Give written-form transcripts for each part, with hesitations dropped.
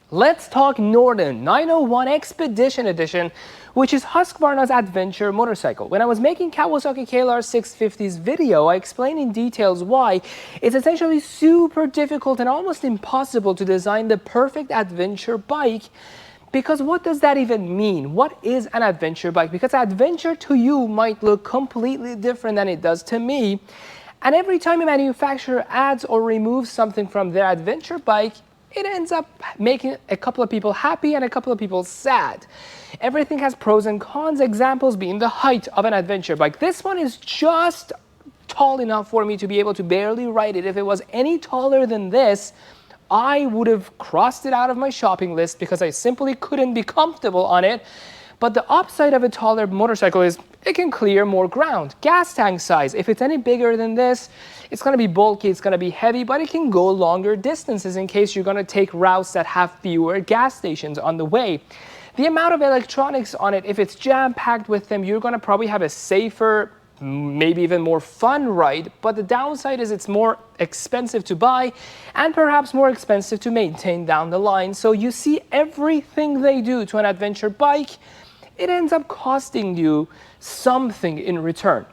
Let's talk Norden 901 Expedition Edition, which is Husqvarna's adventure motorcycle. When I was making Kawasaki KLR 650's video, I explained in details why it's essentially super difficult and almost impossible to design the perfect adventure bike. Because what does that even mean? What is an adventure bike? Because adventure to you might look completely different than it does to me. And every time a manufacturer adds or removes something from their adventure bike, it ends up making a couple of people happy and a couple of people sad. Everything has pros and cons, examples being the height of an adventure bike. This one is just tall enough for me to be able to barely ride it. If it was any taller than this, I would have crossed it out of my shopping list because I simply couldn't be comfortable on it. But the upside of a taller motorcycle is it can clear more ground. Gas tank size, if it's any bigger than this, it's going to be bulky, it's going to be heavy, but it can go longer distances in case you're going to take routes that have fewer gas stations on the way. The amount of electronics on it, if it's jam-packed with them, you're going to probably have a safer, maybe even more fun ride, but the downside is it's more expensive to buy and perhaps more expensive to maintain down the line. So you see everything they do to an adventure bike, it ends up costing you something in return.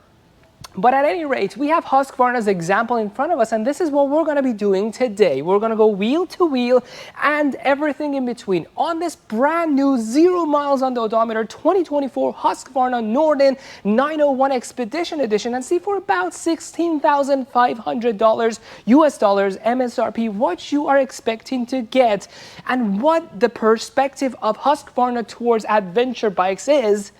But at any rate, we have Husqvarna's example in front of us, and this is what we're going to be doing today. We're going to go wheel to wheel and everything in between on this brand new 0 miles on the odometer 2024 Husqvarna Norden 901 Expedition Edition and see for about $16,500 US dollars MSRP what you are expecting to get and what the perspective of Husqvarna towards adventure bikes is.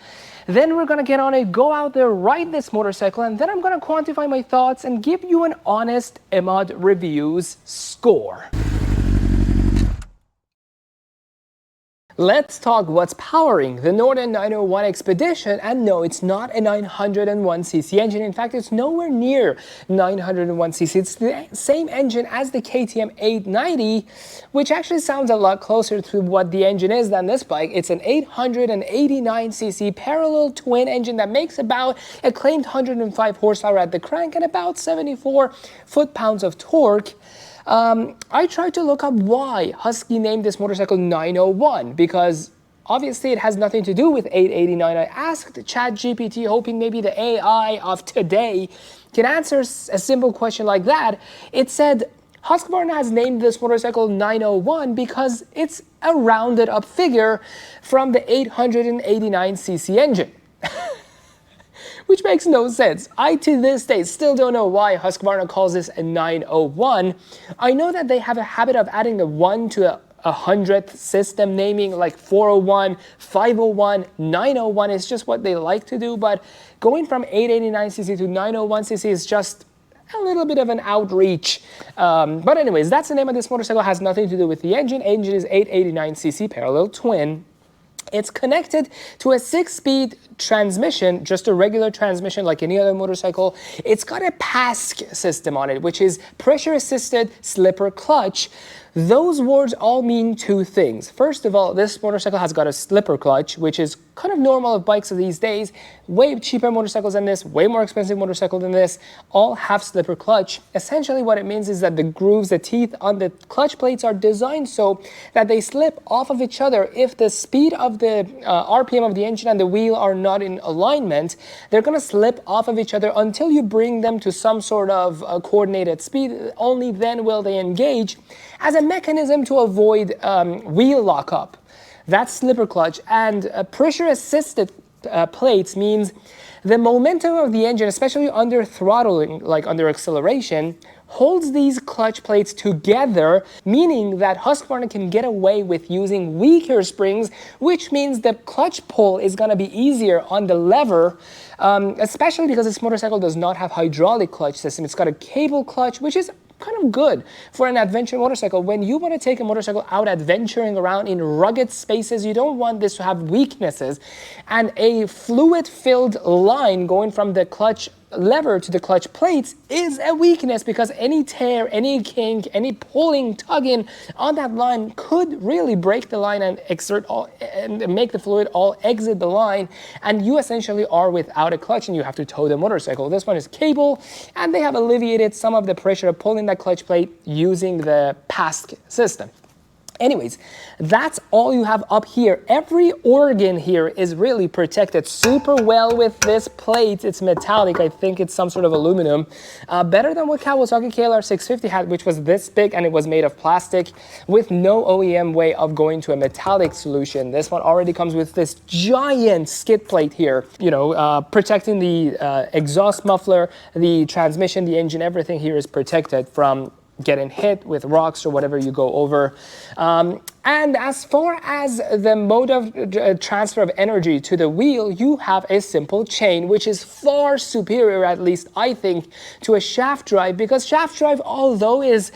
Then we're going to get on it, go out there, ride this motorcycle, and then I'm going to quantify my thoughts and give you an honest Emmy Reviews score. Let's talk what's powering the Norden 901 Expedition, and no, it's not a 901cc engine. In fact, it's nowhere near 901cc. It's the same engine as the KTM 890, which actually sounds a lot closer to what the engine is than this bike. It's an 889cc parallel twin engine that makes about a claimed 105 horsepower at the crank and about 74 foot-pounds of torque. I tried to look up why Husky named this motorcycle 901 because obviously it has nothing to do with 889. I asked ChatGPT hoping maybe the AI of today can answer a simple question like that. It said Husqvarna has named this motorcycle 901 because it's a rounded up figure from the 889cc engine. Which makes no sense. I, to this day, still don't know why Husqvarna calls this a 901. I know that they have a habit of adding a 1 to a 100th system naming, like 401, 501, 901 is just what they like to do, but going from 889cc to 901cc is just a little bit of an outreach. But anyways, that's the name of this motorcycle. It has nothing to do with the engine. Engine is 889cc parallel twin. It's connected to a 6-speed transmission, just a regular transmission like any other motorcycle. It's got a PASC system on it, which is pressure-assisted slipper clutch. Those words all mean two things. First of all, this motorcycle has got a slipper clutch, which is kind of normal of bikes of these days. Way cheaper motorcycles than this, way more expensive motorcycle than this, all have slipper clutch. Essentially what it means is that the grooves, the teeth on the clutch plates are designed so that they slip off of each other. If the speed of the RPM of the engine and the wheel are not in alignment, they're going to slip off of each other until you bring them to some sort of coordinated speed. Only then will they engage as a mechanism to avoid wheel lockup. That's slipper clutch. And pressure-assisted plates means the momentum of the engine, especially under throttling, like under acceleration, holds these clutch plates together, meaning that Husqvarna can get away with using weaker springs, which means the clutch pull is going to be easier on the lever, especially because this motorcycle does not have hydraulic clutch system. It's got a cable clutch, which is kind of good for an adventure motorcycle. When you want to take a motorcycle out adventuring around in rugged spaces, you don't want this to have weaknesses. And a fluid-filled line going from the clutch lever to the clutch plates is a weakness because any tear, any kink, any pulling, tugging on that line could really break the line and make the fluid all exit the line, and you essentially are without a clutch and you have to tow the motorcycle. This one is cable, and they have alleviated some of the pressure of pulling that clutch plate using the PASC system. Anyways, that's all you have up here. Every organ here is really protected super well with this plate. It's metallic. I think it's some sort of aluminum. Better than what Kawasaki KLR 650 had, which was this big and it was made of plastic with no OEM way of going to a metallic solution. This one already comes with this giant skid plate here, you know, protecting the exhaust muffler, the transmission, the engine, everything here is protected from getting hit with rocks or whatever you go over. And as far as the mode of transfer of energy to the wheel, you have a simple chain, which is far superior, at least I think, to a shaft drive, because shaft drive, although is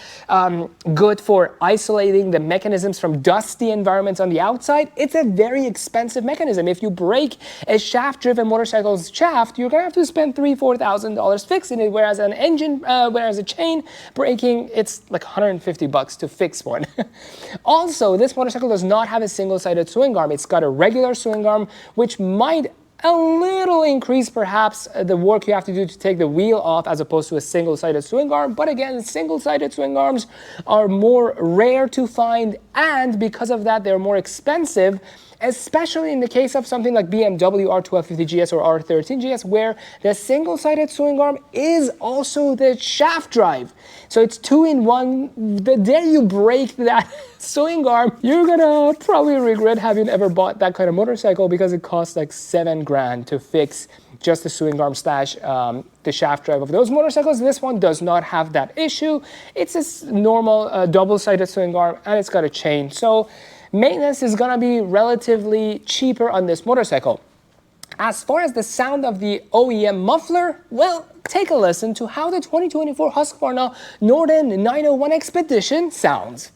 good for isolating the mechanisms from dusty environments on the outside, it's a very expensive mechanism. If you break a shaft-driven motorcycle's shaft, you're gonna have to spend $3,000-$4,000 fixing it, whereas an engine, whereas a chain braking, it's like $150 to fix one. Also, this motorcycle does not have a single-sided swing arm. It's got a regular swing arm, which might a little increase perhaps the work you have to do to take the wheel off as opposed to a single-sided swing arm. But again, single-sided swing arms are more rare to find, and because of that, they're more expensive, especially in the case of something like BMW R1250GS or R13GS, where the single-sided swing arm is also the shaft drive. So it's 2-in-1. The day you break that swing arm, you're gonna probably regret having ever bought that kind of motorcycle, because it costs like $7,000 to fix just the swing arm slash the shaft drive of those motorcycles. This one does not have that issue. It's a normal double-sided swing arm, and it's got a chain. So maintenance is gonna be relatively cheaper on this motorcycle. As far as the sound of the OEM muffler, well, take a listen to how the 2024 Husqvarna Norden 901 Expedition sounds.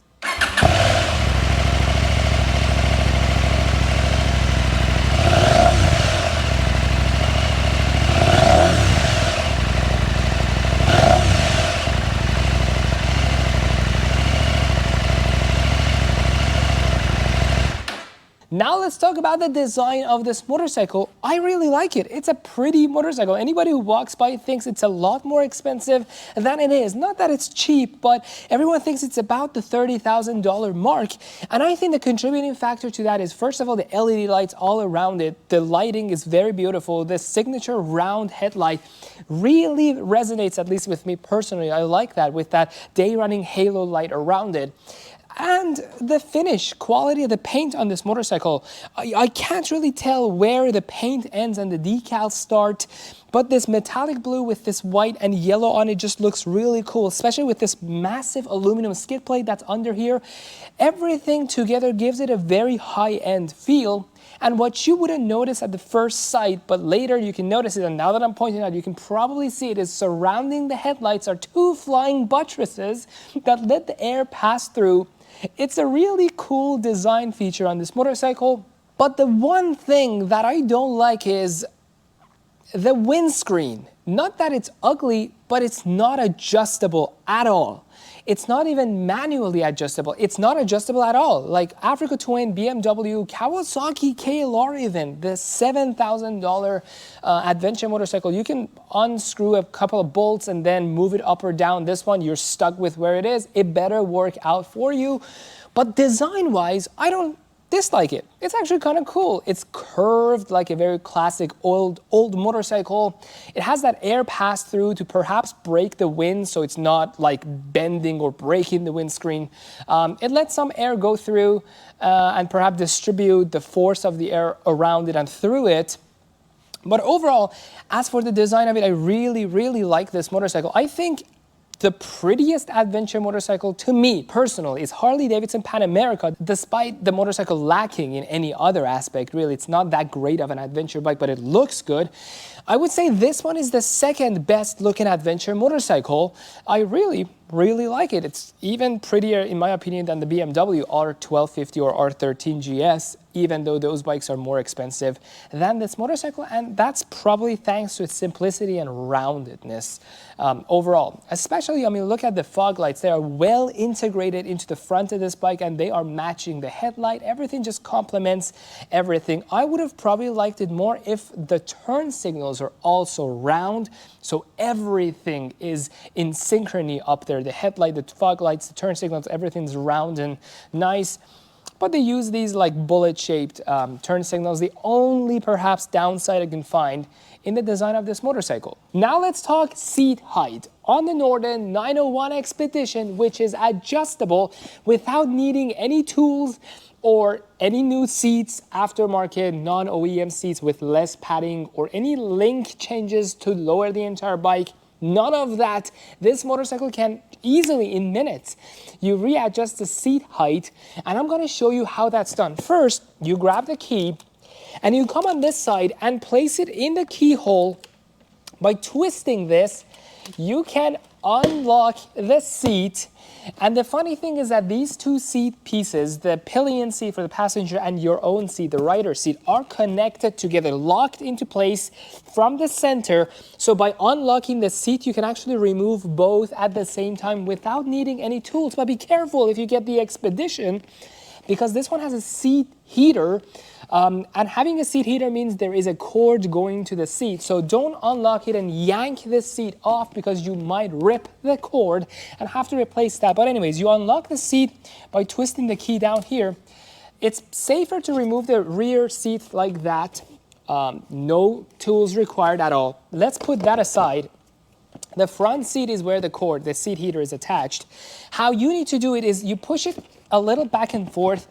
Now let's talk about the design of this motorcycle. I really like it. It's a pretty motorcycle. Anybody who walks by thinks it's a lot more expensive than it is. Not that it's cheap, but everyone thinks it's about the $30,000 mark. And I think the contributing factor to that is, first of all, the LED lights all around it. The lighting is very beautiful. The signature round headlight really resonates, at least with me personally. I like that, with that day running halo light around it. And the finish, quality of the paint on this motorcycle, I can't really tell where the paint ends and the decals start, but this metallic blue with this white and yellow on it just looks really cool, especially with this massive aluminum skid plate that's under here. Everything together gives it a very high-end feel. And what you wouldn't notice at the first sight, but later you can notice it, and now that I'm pointing out, you can probably see it, is surrounding the headlights are two flying buttresses that let the air pass through. It's a really cool design feature on this motorcycle, but the one thing that I don't like is the windscreen. Not that it's ugly, but it's not adjustable at all. It's not even manually adjustable. It's not adjustable at all. Like Africa Twin, BMW, Kawasaki KLR even, the $7,000 adventure motorcycle, you can unscrew a couple of bolts and then move it up or down. This one, you're stuck with where it is. It better work out for you. But design-wise, I don't dislike it. It's actually kind of cool. It's curved like a very classic old motorcycle. It has that air pass through to perhaps break the wind, so it's not like bending or breaking the windscreen. It lets some air go through and perhaps distribute the force of the air around it and through it. But overall, as for the design of it, I really, really like this motorcycle. I think the prettiest adventure motorcycle to me personally is Harley-Davidson Pan America, despite the motorcycle lacking in any other aspect. Really, it's not that great of an adventure bike, but it looks good. I would say this one is the second best looking adventure motorcycle. I really like it. It's even prettier, in my opinion, than the BMW R1250 or R13 GS, even though those bikes are more expensive than this motorcycle, and that's probably thanks to its simplicity and roundedness overall. Especially, I mean, look at the fog lights. They are well integrated into the front of this bike, and they are matching the headlight. Everything just complements everything. I would have probably liked it more if the turn signals signals are also round, so everything is in synchrony up there. The headlight, the fog lights, the turn signals, everything's round and nice. But they use these like bullet-shaped turn signals. The only perhaps downside I can find in the design of this motorcycle. Now let's talk seat height. On the Norden 901 Expedition, which is adjustable without needing any tools or any new seats, aftermarket, non-OEM seats with less padding or any link changes to lower the entire bike, none of that. This motorcycle can easily, in minutes, you readjust the seat height, and I'm gonna show you how that's done. First, you grab the key, and you come on this side and place it in the keyhole. By twisting this, you can unlock the seat. And the funny thing is that these two seat pieces, the pillion seat for the passenger and your own seat, the rider seat, are connected together, locked into place from the center. So by unlocking the seat, you can actually remove both at the same time without needing any tools. But be careful if you get the Expedition, because this one has a seat heater. And having a seat heater means there is a cord going to the seat. So don't unlock it and yank this seat off, because you might rip the cord and have to replace that. But anyways, you unlock the seat by twisting the key down here. It's safer to remove the rear seat like that. No tools required at all. Let's put that aside. The front seat is where the cord, the seat heater, is attached. How you need to do it is you push it a little back and forth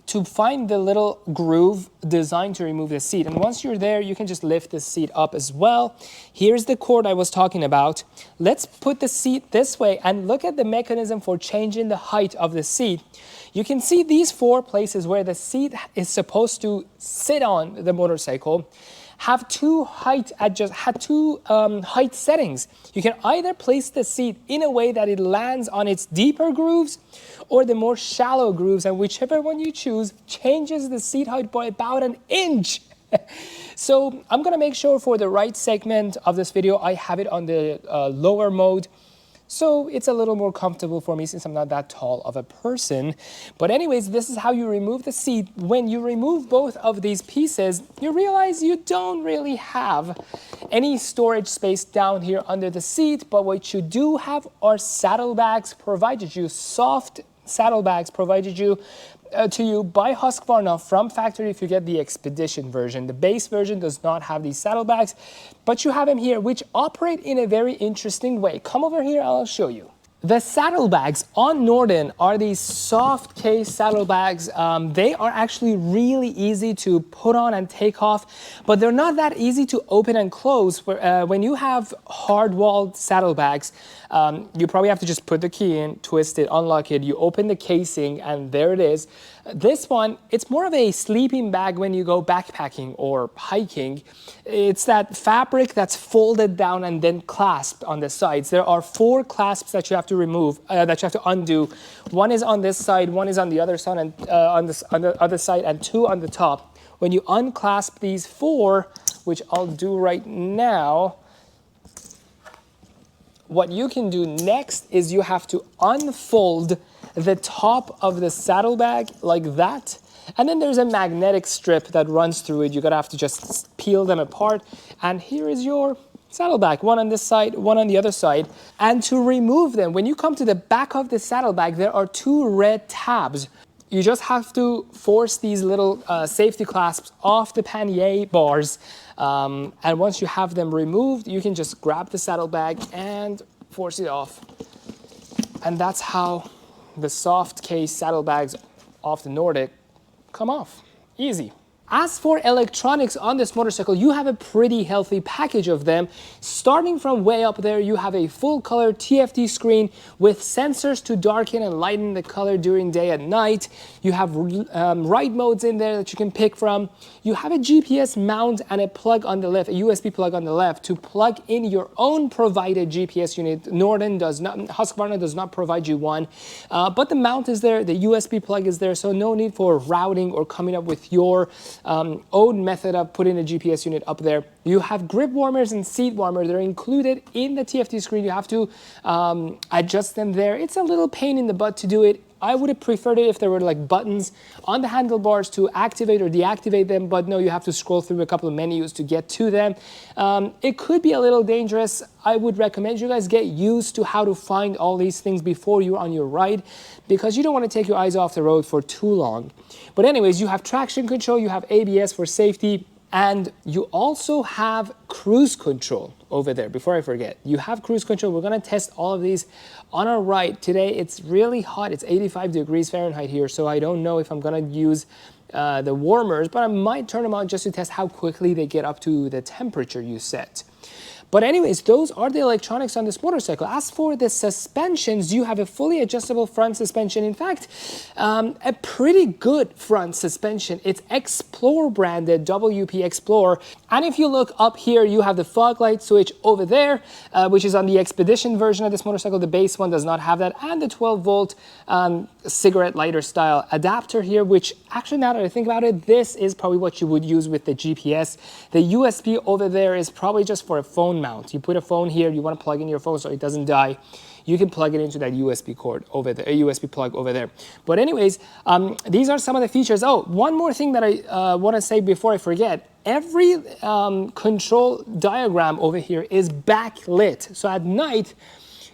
to find the little groove designed to remove the seat. And once you're there, you can just lift the seat up as well. Here's the cord I was talking about. Let's put the seat this way and look at the mechanism for changing the height of the seat. You can see these four places where the seat is supposed to sit on the motorcycle have two height settings. You can either place the seat in a way that it lands on its deeper grooves or the more shallow grooves, and whichever one you choose changes the seat height by about an inch. So I'm gonna make sure for the right segment of this video, I have it on the lower mode, so it's a little more comfortable for me since I'm not that tall of a person. But anyways, this is how you remove the seat. When you remove both of these pieces, you realize you don't really have any storage space down here under the seat, but what you do have are saddlebags provided you, soft saddlebags provided you to you by Husqvarna from factory if you get the Expedition version. The base version does not have these saddlebags, but you have them here, which operate in a very interesting way. Come over here, I'll show you. The saddlebags on Norden are these soft case saddlebags. They are actually really easy to put on and take off, but they're not that easy to open and close. When you have hard-walled saddlebags, you probably have to just put the key in, twist it, unlock it, you open the casing, and there it is. This one, it's more of a sleeping bag when you go backpacking or hiking. It's that fabric that's folded down and then clasped on the sides. There are 4 clasps that you have to remove, that you have to undo. One is on this side, one is on the other side, and on the other side, and 2 on the top. When you unclasp these 4, which I'll do right now, what you can do next is you have to unfold the top of the saddlebag like that, and then there's a magnetic strip that runs through it. You're gonna have to just peel them apart, and here is your saddlebag, one on this side, one on the other side. And to remove them, when you come to the back of the saddlebag, there are 2 red tabs. You just have to force these little safety clasps off the pannier bars, and once you have them removed, you can just grab the saddlebag and force it off. And that's how the soft case saddlebags off the Nordic come off. Easy. As for electronics on this motorcycle, you have a pretty healthy package of them. Starting from way up there, you have a full color TFT screen with sensors to darken and lighten the color during day and night. You have ride modes in there that you can pick from. You have a GPS mount and a plug on the left, a USB plug on the left to plug in your own provided GPS unit. Norden does not, Husqvarna does not provide you one, but the mount is there, the USB plug is there, so no need for routing or coming up with your own method of putting a GPS unit up there. You have grip warmers and seat warmer. They're included in the TFT screen. You have to adjust them there. It's a little pain in the butt to do it. I would have preferred it if there were like buttons on the handlebars to activate or deactivate them, but no, you have to scroll through a couple of menus to get to them. It could be a little dangerous. I would recommend you guys get used to how to find all these things before you're on your ride, because you don't want to take your eyes off the road for too long. But anyways, you have traction control, you have ABS for safety, and you also have cruise control over there. Before I forget, you have cruise control. We're going to test all of these on our ride today. It's really hot. It's 85 degrees Fahrenheit here, so I don't know if I'm going to use the warmers, but I might turn them on just to test how quickly they get up to the temperature you set. But anyways, those are the electronics on this motorcycle. As for the suspensions, you have a fully adjustable front suspension. In fact, a pretty good front suspension. It's Explorer branded, WP Explorer. And if you look up here, you have the fog light switch over there, which is on the Expedition version of this motorcycle. The base one does not have that. And the 12-volt cigarette lighter style adapter here, which actually, now that I think about it, this is probably what you would use with the GPS. The USB over there is probably just for a phone mount. You put a phone here, you want to plug in your phone so it doesn't die, you can plug it into that USB cord over there, a USB plug over there. But anyways, these are some of the features. Oh, one more thing that I want to say before I forget. Every control diagram over here is backlit. So at night,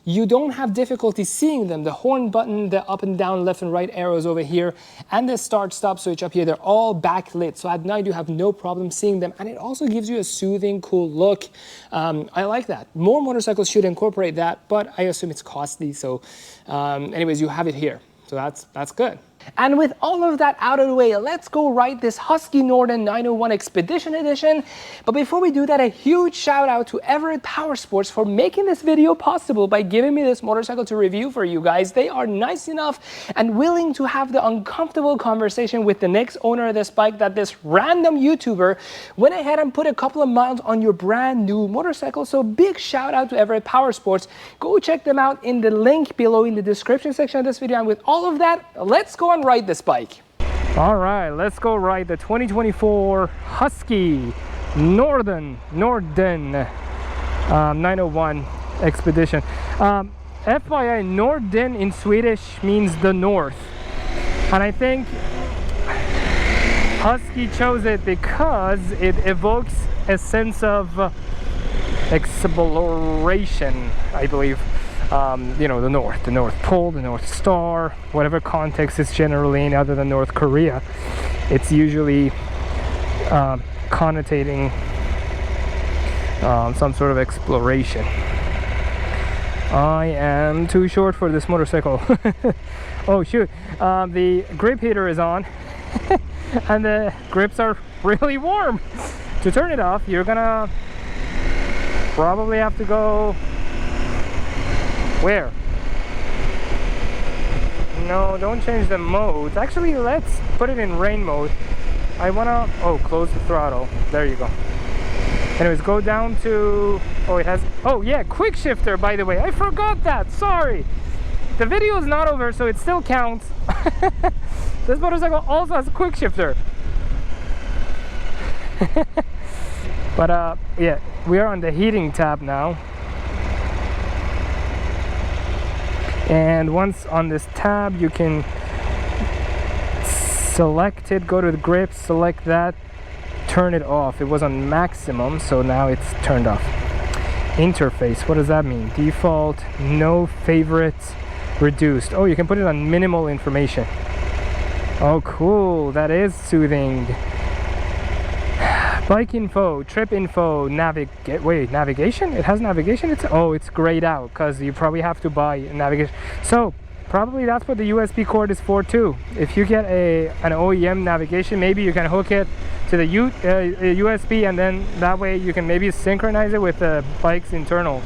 you don't have difficulty seeing them. The horn button, the up and down, left and right arrows over here, and the start stop switch up here, they're all backlit. So at night you have no problem seeing them, and it also gives you a soothing, cool look. I like that. More motorcycles should incorporate that, but I assume it's costly. So anyways, you have it here. So that's good. And with all of that out of the way, let's go ride this Husky Norden 901 Expedition Edition. But before we do that, a huge shout out to Everett Powersports for making this video possible by giving me this motorcycle to review for you guys. They are nice enough and willing to have the uncomfortable conversation with the next owner of this bike that this random YouTuber went ahead and put a couple of miles on your brand new motorcycle. So big shout out to Everett Powersports. Go check them out in the link below in the description section of this video. And with all of that, let's go and ride this bike. All right, let's go ride the 2024 Husky Norden 901 Expedition. FYI, Norden in Swedish means the north, and I think Husky chose it because it evokes a sense of exploration, I believe. You know, the North Pole, the North Star, whatever context it's generally in other than North Korea, it's usually connotating some sort of exploration. I am too short for this motorcycle. Oh shoot, the grip heater is on and the grips are really warm. To turn it off, you're gonna probably have to go where? No, don't change the modes. Actually, let's put it in rain mode. I wanna, oh, close the throttle. There you go. Anyways, go down to, oh, it has, oh yeah, quick shifter, by the way. I forgot that, sorry. The video is not over, so it still counts. This motorcycle also has a quick shifter. But yeah, we are on the heating tab now. And once on this tab, you can select it, go to the grip, select that, turn it off. It was on maximum, so now it's turned off. Interface, what does that mean? Default, no favorites, reduced. Oh, you can put it on minimal information. Oh, cool, that is soothing. Bike info, trip info, navigation? It has navigation? It's grayed out because you probably have to buy navigation. So probably that's what the USB cord is for too. If you get an OEM navigation, maybe you can hook it to the USB, and then that way you can maybe synchronize it with the bike's internals.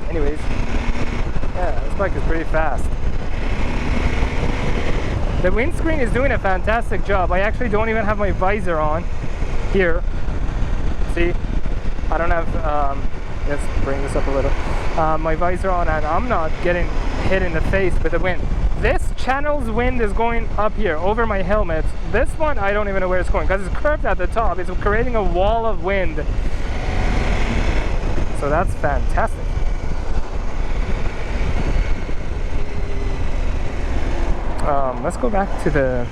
Anyways, yeah, this bike is pretty fast. The windscreen is doing a fantastic job. I actually don't even have my visor on here. See, I don't have, let's bring this up a little. My visor on, and I'm not getting hit in the face with the wind. This channel's wind is going up here over my helmet. This one, I don't even know where it's going because it's curved at the top. It's creating a wall of wind. so that's fantastic. Let's go back to the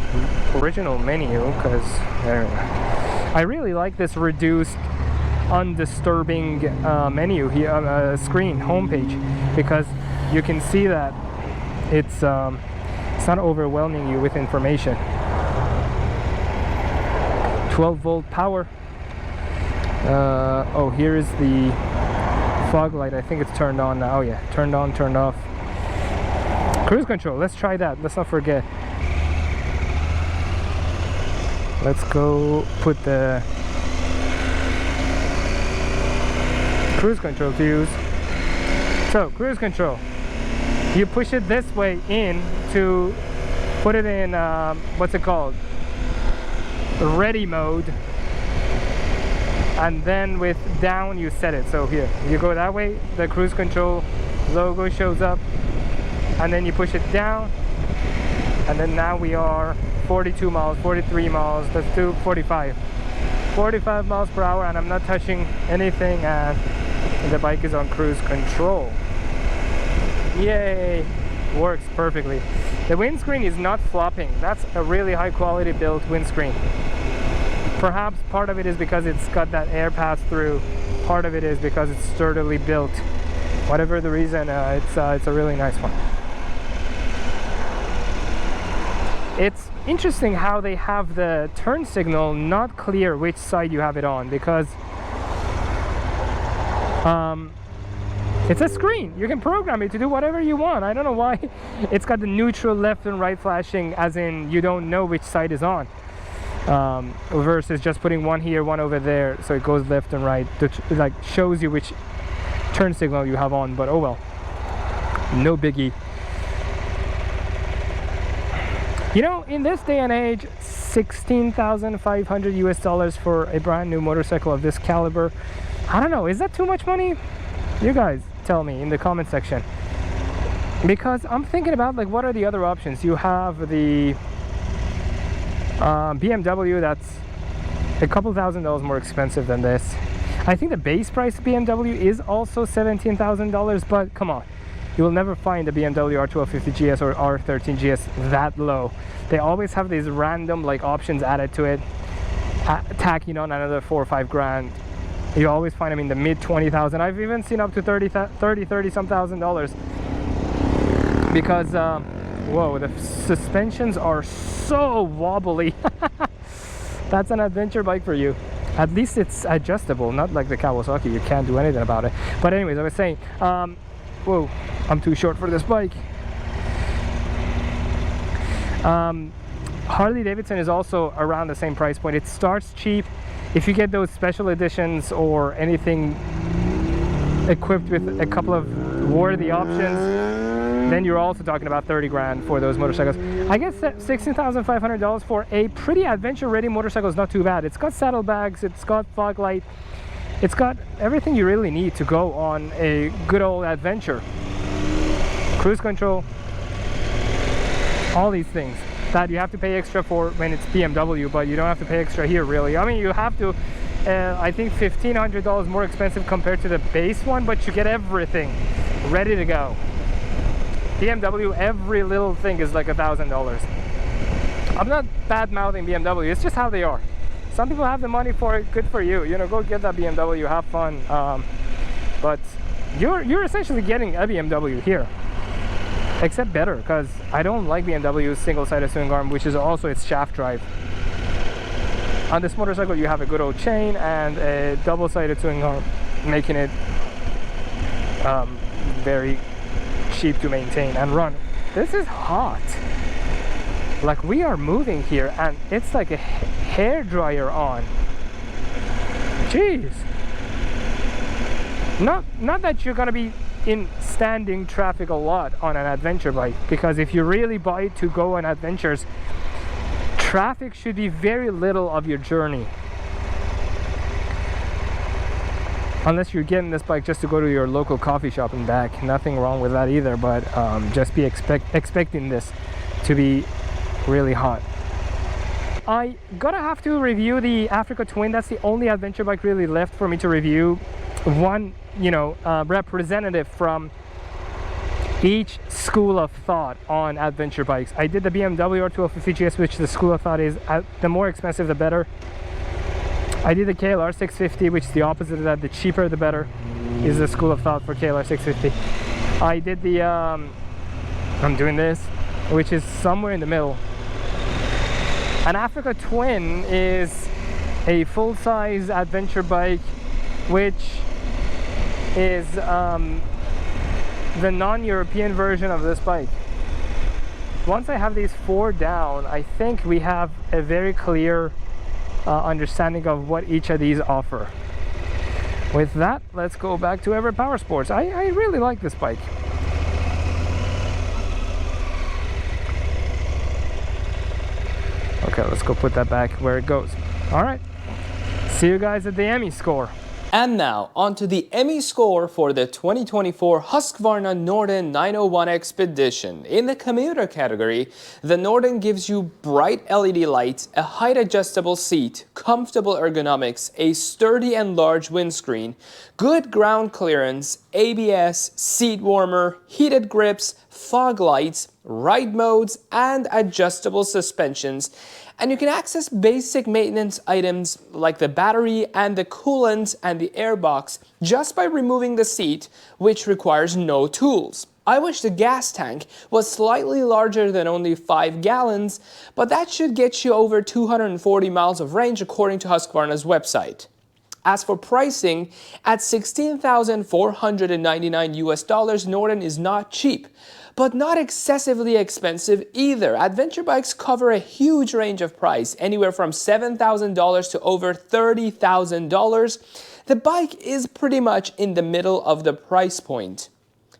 original menu, because I really like this reduced, undisturbing menu here, screen, homepage, because you can see that it's not overwhelming you with information. 12-volt power. Oh, here is the fog light. I think it's turned on now. Oh yeah, turned on, turned off. Cruise control, let's try that. Let's not forget. Let's go put the cruise control to use. So, cruise control. You push it this way in to put it in, what's it called? Ready mode. And then with down you set it. So here, you go that way, the cruise control logo shows up. And then you push it down, and then now we are 42 miles, 43 miles, let's do 45 miles per hour, and I'm not touching anything, and the bike is on cruise control. Yay, works perfectly. The windscreen is not flopping. That's a really high quality built windscreen. Perhaps part of it is because it's got that air pass through, part of it is because it's sturdily built. Whatever the reason, it's a really nice one. It's interesting how they have the turn signal not clear which side you have it on, because it's a screen. You can program it to do whatever you want. I don't know why it's got the neutral left and right flashing, as in you don't know which side is on, versus just putting one here, one over there, so it goes left and right. It like shows you which turn signal you have on, but oh well, no biggie. You know, in this day and age, $16,500 US for a brand new motorcycle of this caliber, I don't know, is that too much money? You guys tell me in the comment section, because I'm thinking about, like, what are the other options? You have the BMW, that's a couple $1,000s more expensive than this. I think the base price of BMW is also $17,000, but come on, you will never find a BMW R1250 GS or R13 GS that low. They always have these random like options added to it, tacking on another 4 or 5 grand. You always find them in the mid 20,000. I've even seen up to 30 some $1,000, because whoa, the suspensions are so wobbly. That's an adventure bike for you. At least it's adjustable, not like the Kawasaki, you can't do anything about it. But anyways, I was saying, whoa, I'm too short for this bike. Harley Davidson is also around the same price point. It starts cheap. If you get those special editions or anything equipped with a couple of worthy options, then you're also talking about 30 grand for those motorcycles. I guess $16,500 for a pretty adventure ready motorcycle is not too bad. It's got saddlebags, it's got fog light, it's got everything you really need to go on a good old adventure. Cruise control, all these things that you have to pay extra for when it's BMW, but you don't have to pay extra here really. I mean, you have to, I think $1,500 more expensive compared to the base one, but you get everything ready to go. BMW, every little thing is like $1,000. I'm not bad-mouthing BMW, it's just how they are. Some people have the money for it, good for you. You know, go get that BMW, have fun. But you're essentially getting a BMW here. Except better, because I don't like BMW's single-sided swing arm, which is also its shaft drive. On this motorcycle, you have a good old chain and a double-sided swing arm, making it very cheap to maintain and run. This is hot. Like, we are moving here, and it's like a hair dryer on. Jeez. Not that you're gonna be in standing traffic a lot on an adventure bike, because if you really buy it to go on adventures, traffic should be very little of your journey, unless you're getting this bike just to go to your local coffee shop and back. Nothing wrong with that either, but just be expecting this to be really hot. I gotta have to review the Africa Twin. That's the only adventure bike really left for me to review. one, representative from each school of thought on adventure bikes. I did the BMW R1250 GS, which the school of thought is the more expensive the better. I did the KLR 650, which is the opposite of that. The cheaper the better is the school of thought for KLR 650. I did the I'm doing this, which is somewhere in the middle. An Africa Twin is a full-size adventure bike, which is the non-European version of this bike. Once I have these four down, I think we have a very clear understanding of what each of these offer. With that, let's go back to Ever Power Sports. I really like this bike. Okay, let's go put that back where it goes. All right, see you guys at the Emmy score. And now, onto the Emmy score for the 2024 Husqvarna Norden 901 Expedition. In the commuter category, the Norden gives you bright LED lights, a height-adjustable seat, comfortable ergonomics, a sturdy and large windscreen, good ground clearance, ABS, seat warmer, heated grips, fog lights, ride modes, and adjustable suspensions. And you can access basic maintenance items like the battery and the coolant and the airbox just by removing the seat, which requires no tools. I wish the gas tank was slightly larger than only 5 gallons, but that should get you over 240 miles of range according to Husqvarna's website. As for pricing, at $16,499 US, Norden is not cheap, but not excessively expensive either. Adventure bikes cover a huge range of price, anywhere from $7,000 to over $30,000. The bike is pretty much in the middle of the price point.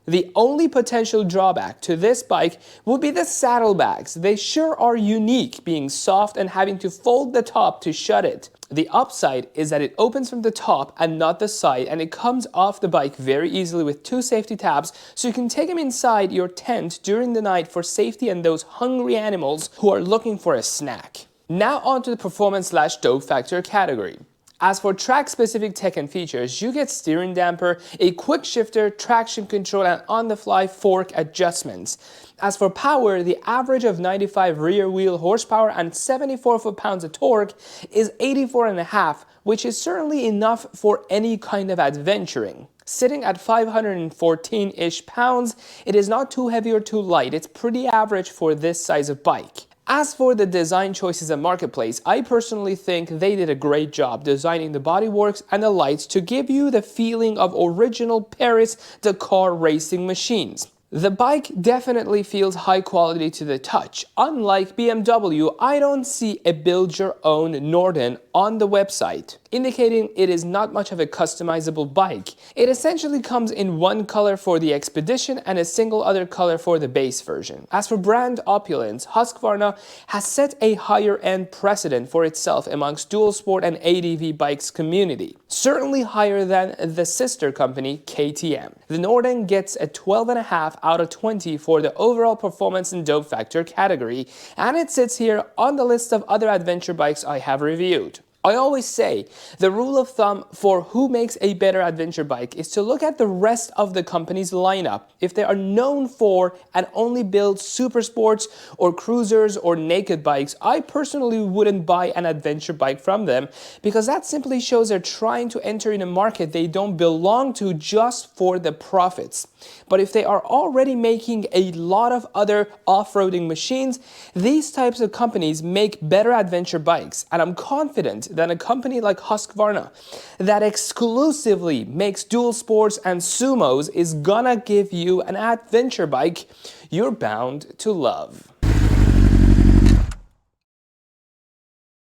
The only potential drawback to this bike would be the saddlebags. They sure are unique, being soft and having to fold the top to shut it. The upside is that it opens from the top and not the side, and it comes off the bike very easily with 2 safety tabs, so you can take them inside your tent during the night for safety and those hungry animals who are looking for a snack. Now on to the performance/dope factor category. As for track-specific tech and features, you get steering damper, a quick shifter, traction control, and on-the-fly fork adjustments. As for power, the average of 95 rear wheel horsepower and 74 foot-pounds of torque is 84.5, which is certainly enough for any kind of adventuring. Sitting at 514-ish pounds, it is not too heavy or too light. It's pretty average for this size of bike. As for the design choices and marketplace, I personally think they did a great job designing the bodyworks and the lights to give you the feeling of original Paris-Dakar racing machines. The bike definitely feels high quality to the touch. Unlike BMW, I don't see a build-your-own Norden on the website, indicating it is not much of a customizable bike. It essentially comes in one color for the Expedition and a single other color for the base version. As for brand opulence, Husqvarna has set a higher-end precedent for itself amongst dual sport and ADV bikes community, certainly higher than the sister company KTM. The Norden gets a 12.5 out of 20 for the overall performance and dope factor category, and it sits here on the list of other adventure bikes I have reviewed. I always say the rule of thumb for who makes a better adventure bike is to look at the rest of the company's lineup. If they are known for and only build super sports or cruisers or naked bikes, I personally wouldn't buy an adventure bike from them, because that simply shows they're trying to enter in a market they don't belong to just for the profits. But if they are already making a lot of other off-roading machines, these types of companies make better adventure bikes, and I'm confident that a company like Husqvarna that exclusively makes dual sports and sumos is gonna give you an adventure bike you're bound to love.